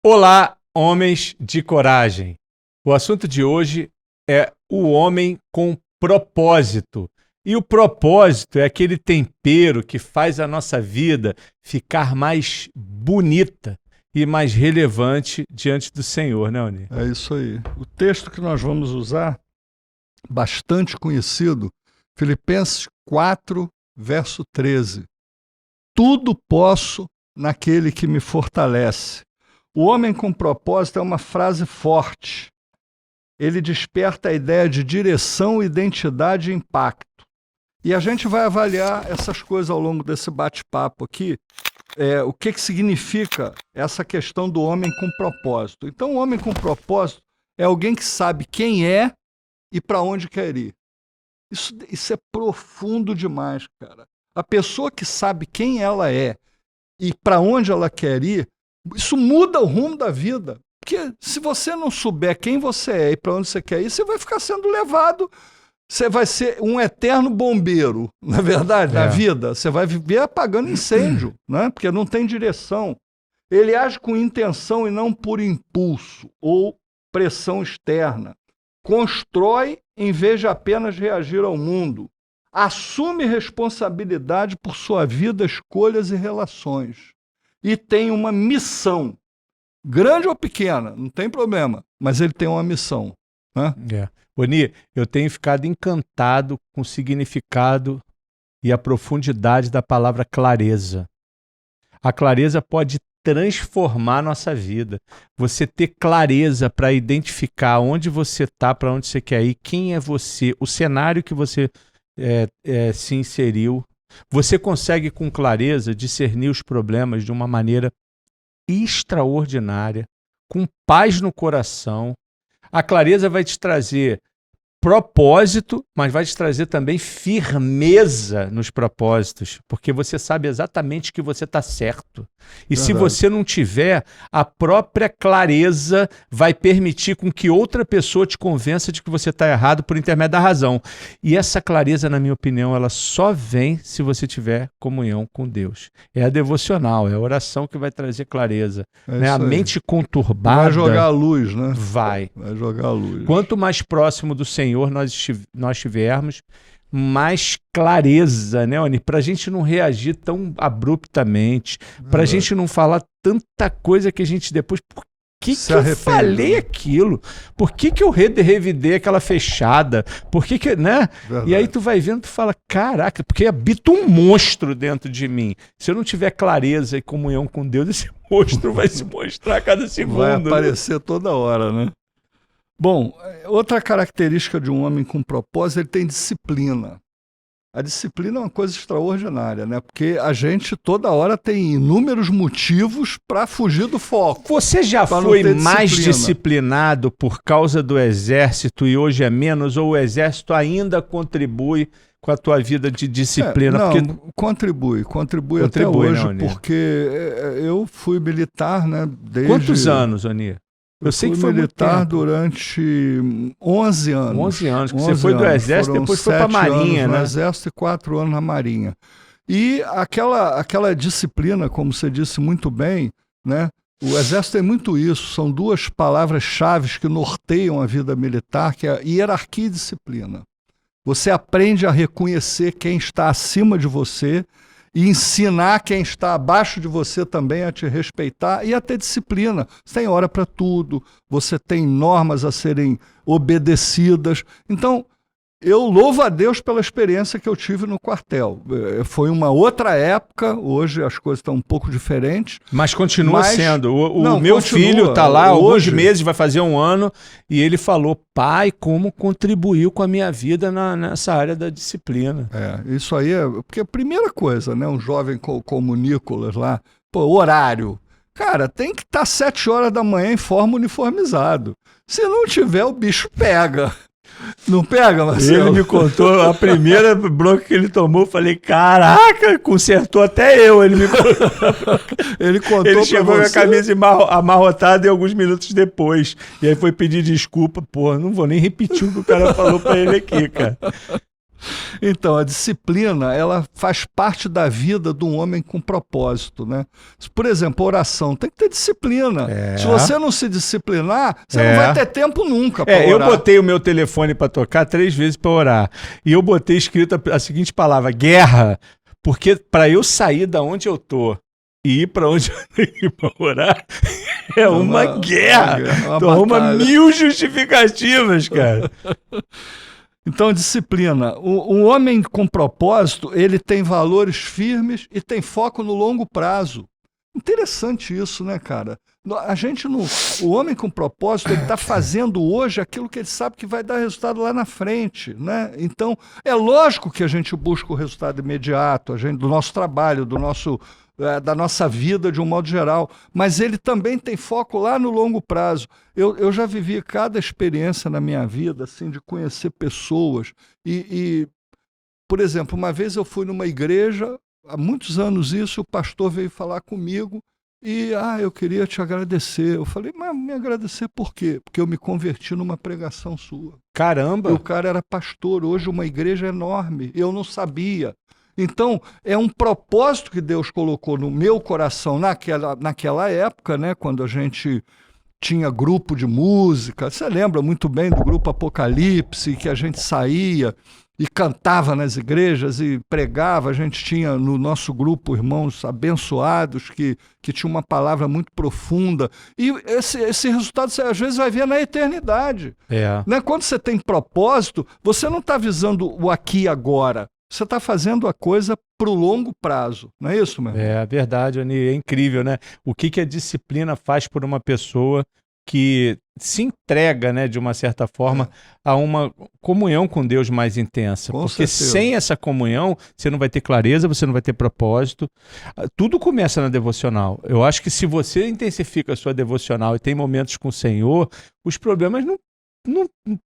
Olá, homens de coragem. O assunto de hoje é o homem com propósito. E o propósito é aquele tempero que faz a nossa vida ficar mais bonita e mais relevante diante do Senhor, né, Oni? É isso aí. O texto que nós vamos usar, bastante conhecido, Filipenses 4, verso 13. Tudo posso naquele que me fortalece. O homem com propósito é uma frase forte. Ele desperta a ideia de direção, identidade e impacto. E a gente vai avaliar essas coisas ao longo desse bate-papo aqui. O que significa essa questão do homem com propósito. Então, o homem com propósito é alguém que sabe quem é e para onde quer ir. Isso é profundo demais, cara. A pessoa que sabe quem ela é e para onde ela quer ir, isso muda o rumo da vida. Porque se você não souber quem você é e para onde você quer ir, você vai ficar sendo levado. Você vai ser um eterno bombeiro, na verdade, na vida. Você vai viver apagando incêndio, né? Porque não tem direção. Ele age com intenção e não por impulso ou pressão externa. Constrói em vez de apenas reagir ao mundo. Assume responsabilidade por sua vida, escolhas e relações. E tem uma missão, grande ou pequena, não tem problema, mas ele tem uma missão. Né? Oni, eu tenho ficado encantado com o significado e a profundidade da palavra clareza. A clareza pode transformar a nossa vida. Você ter clareza para identificar onde você está, para onde você quer ir, quem é você, o cenário que você se inseriu. Você consegue com clareza discernir os problemas de uma maneira extraordinária, com paz no coração. A clareza vai te trazer propósito, mas vai te trazer também firmeza nos propósitos, porque você sabe exatamente que você está certo. E se você não tiver, a própria clareza vai permitir com que outra pessoa te convença de que você está errado por intermédio da razão. E essa clareza, na minha opinião, ela só vem se você tiver comunhão com Deus. É a devocional, é a oração que vai trazer clareza. Né? A mente conturbada... Vai jogar a luz, né? Vai jogar a luz. Quanto mais próximo do Senhor nós tivermos, mais clareza, né, Oni? Para a gente não reagir tão abruptamente, para a gente não falar tanta coisa que a gente depois... Por que eu falei aquilo? Por que eu revidei aquela fechada? Por que né? E aí tu vai vendo, tu fala, caraca, porque habita um monstro dentro de mim. Se eu não tiver clareza e comunhão com Deus, esse monstro vai se mostrar a cada segundo. Vai aparecer toda hora, né? Bom, outra característica de um homem com propósito, ele tem disciplina. A disciplina é uma coisa extraordinária, né? Porque a gente toda hora tem inúmeros motivos para fugir do foco. Você já foi mais disciplinado por causa do exército e hoje é menos? Ou o exército ainda contribui com a tua vida de disciplina? Contribui até hoje, né, porque eu fui militar, né? Quantos anos, Oni? Eu sei que foi militar durante 11 anos. 11 anos, que você foi do exército, depois foi para a marinha, né? No exército e 4 anos na marinha. E aquela disciplina, como você disse muito bem, né? O exército tem muito isso, são duas palavras-chave que norteiam a vida militar, que é hierarquia e disciplina. Você aprende a reconhecer quem está acima de você e ensinar quem está abaixo de você também a te respeitar e a ter disciplina. Você tem hora para tudo, você tem normas a serem obedecidas. Então, eu louvo a Deus pela experiência que eu tive no quartel. Foi uma outra época, hoje as coisas estão um pouco diferentes. Mas continua sendo. O meu filho está lá há alguns meses, vai fazer 1 ano, e ele falou, pai, como contribuiu com a minha vida nessa área da disciplina. Isso aí é... Porque a primeira coisa, né, um jovem como o Nicolas lá, horário. Cara, tem que estar 7 horas da manhã em forma uniformizado. Se não tiver, o bicho pega. Não pega, Marcelo? Ele me contou a primeira bronca que ele tomou, eu falei, caraca, consertou até eu. Ele me contou. Ele chegou com a camisa amarrotada e alguns minutos depois. E aí foi pedir desculpa. Pô, não vou nem repetir o que o cara falou pra ele aqui, cara. Então, a disciplina, ela faz parte da vida de um homem com propósito, né? Por exemplo, a oração tem que ter disciplina. Se você não se disciplinar, você não vai ter tempo nunca para orar. Eu botei o meu telefone para tocar 3 vezes para orar. E eu botei escrito a seguinte palavra, guerra, porque para eu sair da onde eu tô e ir para onde eu tenho que ir para orar, é uma guerra. Tu arruma 1000 justificativas, cara. Então, disciplina. Um homem com propósito, ele tem valores firmes e tem foco no longo prazo. Interessante isso, né, cara? A gente não... O homem com propósito, ele está fazendo hoje aquilo que ele sabe que vai dar resultado lá na frente, né? Então, é lógico que a gente busca o resultado imediato, do nosso trabalho, da nossa vida de um modo geral, mas ele também tem foco lá no longo prazo. Eu já vivi cada experiência na minha vida, assim, de conhecer pessoas por exemplo, uma vez eu fui numa igreja, há muitos anos isso, o pastor veio falar comigo e, eu queria te agradecer. Eu falei, mas me agradecer por quê? Porque eu me converti numa pregação sua. Caramba! E o cara era pastor, hoje uma igreja enorme, eu não sabia. Então, é um propósito que Deus colocou no meu coração naquela época, né, quando a gente tinha grupo de música. Você lembra muito bem do grupo Apocalipse, que a gente saía e cantava nas igrejas e pregava. A gente tinha no nosso grupo irmãos abençoados que tinham uma palavra muito profunda. E esse resultado você às vezes vai ver na eternidade. Né? Quando você tem propósito, você não está visando o aqui e agora. Você está fazendo a coisa para o longo prazo, não é isso, meu irmão? É verdade, Oni, é incrível, né? O que a disciplina faz por uma pessoa que se entrega, né, de uma certa forma, a uma comunhão com Deus mais intensa. Porque sem essa comunhão, você não vai ter clareza, você não vai ter propósito. Tudo começa na devocional. Eu acho que se você intensifica a sua devocional e tem momentos com o Senhor, os problemas não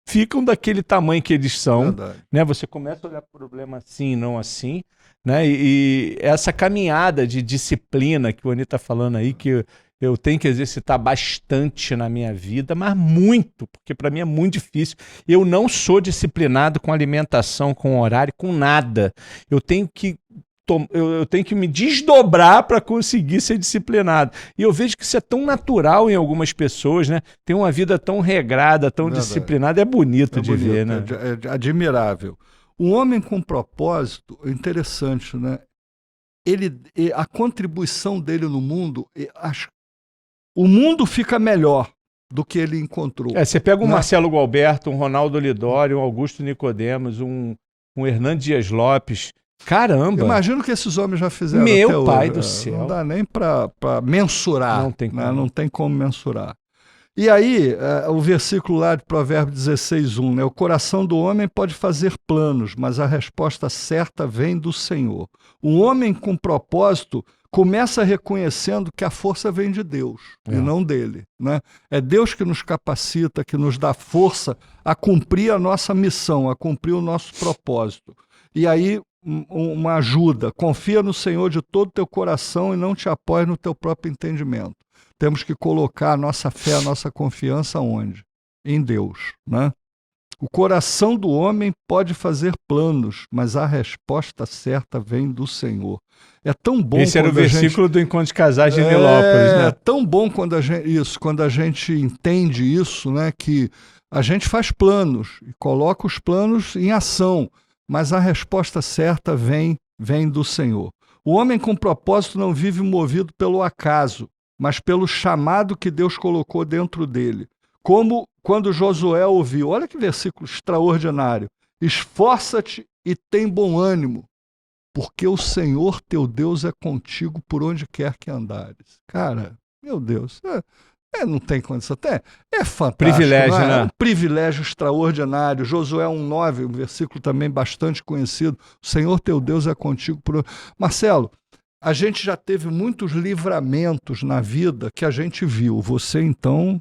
ficam daquele tamanho que eles são, né? Você começa a olhar o problema assim, não assim, né? E essa caminhada de disciplina que o Oni está falando aí, que eu tenho que exercitar bastante na minha vida, mas muito, porque para mim é muito difícil. Eu não sou disciplinado com alimentação, com horário, com nada. Eu tenho que me desdobrar para conseguir ser disciplinado. E eu vejo que isso é tão natural em algumas pessoas, né? Tem uma vida tão regrada, tão disciplinada. É bonito de ver, né? É admirável. Um homem com propósito, é interessante, né? A contribuição dele no mundo, o mundo fica melhor do que ele encontrou. Você pega um Marcelo Gualberto, um Ronaldo Lidório, um Augusto Nicodemos, um Hernando Dias Lopes. Caramba! Imagino que esses homens já fizeram Meu até pai hoje. Do céu. Não dá nem para mensurar. Não tem como. Né? Não tem como mensurar. E aí, o versículo lá de Provérbios 16:1, né? O coração do homem pode fazer planos, mas a resposta certa vem do Senhor. Um homem com propósito começa reconhecendo que a força vem de Deus e não dele. Né? É Deus que nos capacita, que nos dá força a cumprir a nossa missão, a cumprir o nosso propósito. E aí, uma ajuda, confia no Senhor de todo o teu coração e não te apoie no teu próprio entendimento. Temos que colocar a nossa fé, a nossa confiança onde? Em Deus. Né? O coração do homem pode fazer planos, mas a resposta certa vem do Senhor. É tão bom. Esse era o versículo do Encontro de Casais de Nilópolis, né? É tão bom quando a gente entende isso, né? Que a gente faz planos e coloca os planos em ação, mas a resposta certa vem do Senhor. O homem com propósito não vive movido pelo acaso, mas pelo chamado que Deus colocou dentro dele. Como quando Josué ouviu, olha que versículo extraordinário: esforça-te e tem bom ânimo, porque o Senhor teu Deus é contigo por onde quer que andares. Cara, meu Deus, não tem condição. É fantástico. Privilégio, né? É um privilégio extraordinário. Josué 1:9, um versículo também bastante conhecido. O Senhor teu Deus é contigo por onde... Marcelo, a gente já teve muitos livramentos na vida que a gente viu. Você, então,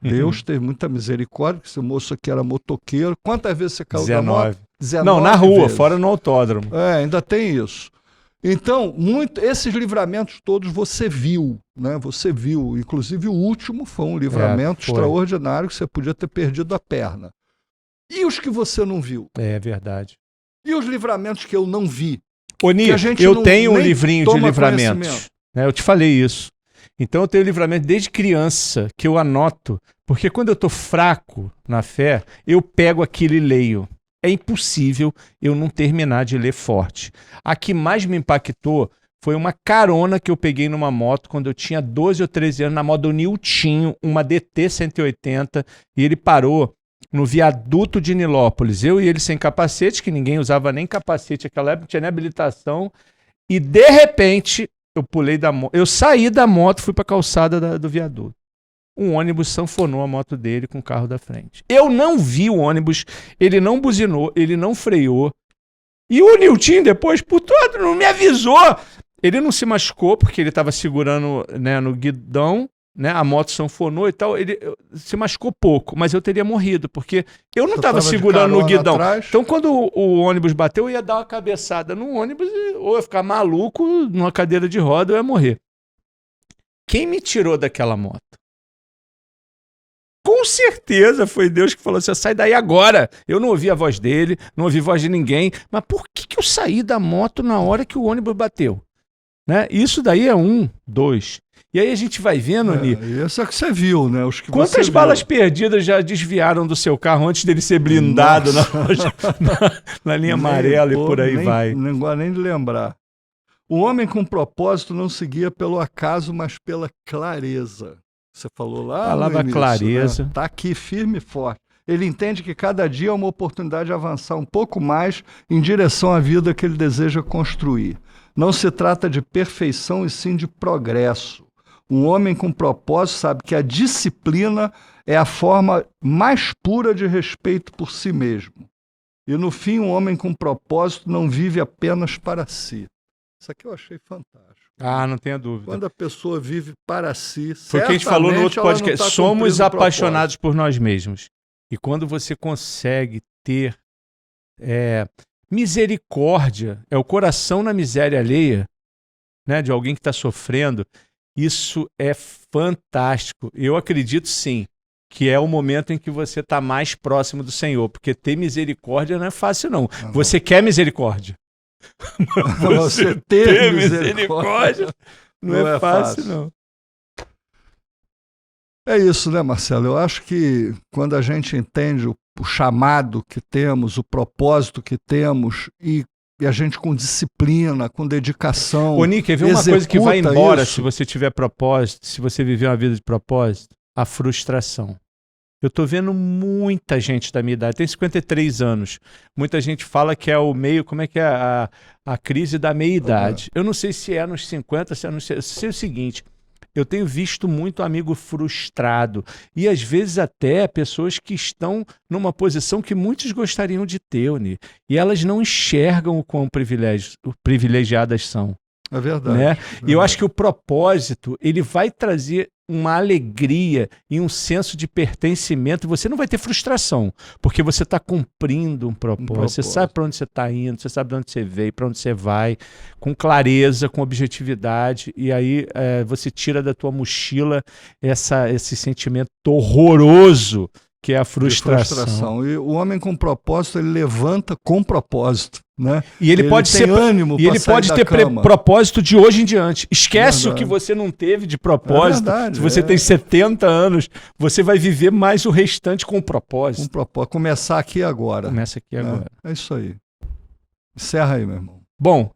Deus teve muita misericórdia, que esse moço aqui era motoqueiro. Quantas vezes você caiu da moto? 19 Não, na rua, vezes. Fora no autódromo. Ainda tem isso. Então, esses livramentos todos você viu, né? Você viu. Inclusive, o último foi um livramento extraordinário, que você podia ter perdido a perna. E os que você não viu? É verdade. E os livramentos que eu não vi? Oni, Que a gente eu não- tenho um nem livrinho de toma livramentos. conhecimento. Né? Eu te falei isso. Então eu tenho livramento desde criança, que eu anoto. Porque quando eu estou fraco na fé, eu pego aquilo e leio. É impossível eu não terminar de ler forte. A que mais me impactou foi uma carona que eu peguei numa moto quando eu tinha 12 ou 13 anos, na moto do Niltinho, uma DT 180, e ele parou no viaduto de Nilópolis. Eu e ele sem capacete, que ninguém usava nem capacete naquela época, não tinha nem habilitação, e de repente eu pulei da moto, eu saí da moto, fui para a calçada do viaduto. Um ônibus sanfonou a moto dele com o carro da frente. Eu não vi o ônibus, ele não buzinou, ele não freou. E o Niltinho depois, por todo, não me avisou. Ele não se machucou porque ele estava segurando, né, no guidão, né, a moto sanfonou e tal. Ele se machucou pouco, mas eu teria morrido, porque eu não estava segurando no guidão. Atrás. Então, quando o ônibus bateu, eu ia dar uma cabeçada no ônibus, ou eu ia ficar maluco numa cadeira de roda, eu ia morrer. Quem me tirou daquela moto? Com certeza foi Deus que falou assim: sai daí agora. Eu não ouvi a voz dele, não ouvi a voz de ninguém. Mas por que eu saí da moto na hora que o ônibus bateu? Né? Isso daí é 1, 2. E aí a gente vai vendo, Ani. Isso é que você viu, né? Os que Quantas você balas viu. perdidas já desviaram do seu carro antes dele ser blindado na linha amarela e por aí vai? Não gosto nem de lembrar. O homem com propósito não seguia pelo acaso, mas pela clareza. Você falou lá Palavra no início, clareza. né? Tá aqui firme e forte. Ele entende que cada dia é uma oportunidade de avançar um pouco mais em direção à vida que ele deseja construir. Não se trata de perfeição e sim de progresso. Um homem com propósito sabe que a disciplina é a forma mais pura de respeito por si mesmo. E no fim, um homem com propósito não vive apenas para si. Isso aqui eu achei fantástico. Ah, não tenha dúvida. Quando a pessoa vive para si, foi o que a gente falou no outro certamente podcast. ela não tá Somos cumprindo o apaixonados por nós mesmos. E quando você consegue ter misericórdia, é o coração na miséria alheia, né, de alguém que está sofrendo, isso é fantástico. Eu acredito sim que é o momento em que você está mais próximo do Senhor, porque ter misericórdia não é fácil não. Você quer misericórdia. Você ter misericórdia não é fácil não. É isso, né, Marcelo? Eu acho que quando a gente entende o chamado que temos, o propósito que temos e a gente com disciplina, com dedicação. Ô, Nick, quer ver uma coisa que vai embora isso. se você tiver propósito, se você viver uma vida de propósito? A frustração. Eu estou vendo muita gente da minha idade, tem 53 anos. Muita gente fala que é o meio, como é que é a crise da meia-idade. Eu não sei se é nos 50, se é nos... Eu sei o seguinte, eu tenho visto muito amigo frustrado e às vezes até pessoas que estão numa posição que muitos gostariam de ter, Oni, e elas não enxergam o quão privilegiadas são. É verdade. Né? É E eu acho que o propósito, ele vai trazer uma alegria e um senso de pertencimento, e você não vai ter frustração, porque você está cumprindo um propósito. Você sabe para onde você está indo, você sabe de onde você veio, para onde você vai, com clareza, com objetividade, e aí você tira da tua mochila esse sentimento horroroso que é a frustração. E o homem com propósito, ele levanta com propósito, né? E ele pode tem ser ânimo e ele pode ter propósito de hoje em diante. Esquece o que você não teve de propósito. Se você tem 70 anos, você vai viver mais o restante com propósito. Com propósito. Começar aqui agora. Começa aqui agora. É isso aí. Encerra aí, meu irmão. Bom,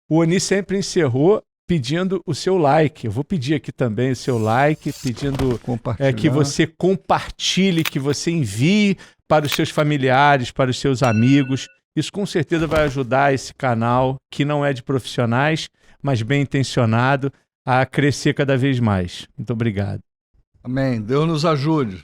o Oni sempre encerrou pedindo o seu like. Eu vou pedir aqui também o seu like, pedindo que você compartilhe, que você envie para os seus familiares, para os seus amigos. Isso com certeza vai ajudar esse canal, que não é de profissionais, mas bem intencionado, a crescer cada vez mais. Muito obrigado. Amém. Deus nos ajude.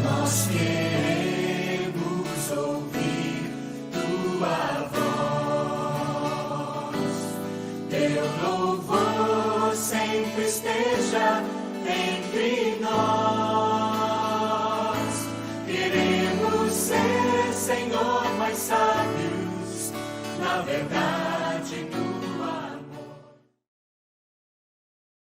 Nós queremos ouvir tua voz, teu louvor sempre esteja entre nós. Queremos ser, Senhor, mais sábios na verdade. vontade do